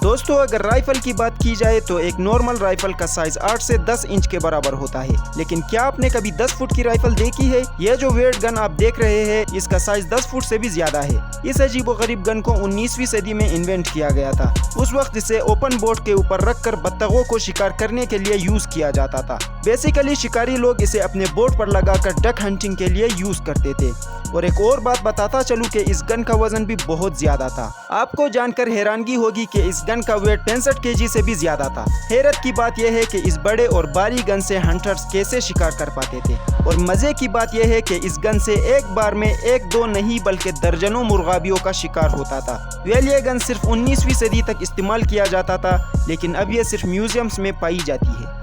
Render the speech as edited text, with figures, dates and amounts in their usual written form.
दोस्तों, अगर राइफल की बात की जाए तो एक नॉर्मल राइफल का साइज 8 से 10 इंच के बराबर होता है। लेकिन क्या आपने कभी 10 फुट की राइफल देखी है? यह जो वेट गन आप देख रहे हैं, इसका साइज 10 फुट से भी ज्यादा है। इस अजीबोगरीब गन को 19वीं सदी में इन्वेंट किया गया था। उस वक्त इसे ओपन बोर्ड के ऊपर रखकर बत्तखों को शिकार करने के लिए यूज किया जाता था। बेसिकली शिकारी लोग इसे अपने बोट पर लगाकर डक हंटिंग के लिए यूज करते थे। और एक और बात बताता चलूं कि इस गन का वजन भी बहुत ज्यादा था। आपको जानकर हैरानगी होगी कि इस गन का वेट 65 केजी से भी ज्यादा था। हैरत की बात यह है कि इस बड़े और भारी गन से हंटर्स कैसे शिकार कर पाते थे। और मजे की बात यह है कि इस गन से एक बार में एक दो नहीं बल्कि दर्जनों मुर्गाबियों का शिकार होता था। वेल ये गन सिर्फ 19वीं सदी तक इस्तेमाल किया जाता था, लेकिन अब यह सिर्फ म्यूजियम्स में पाई जाती है।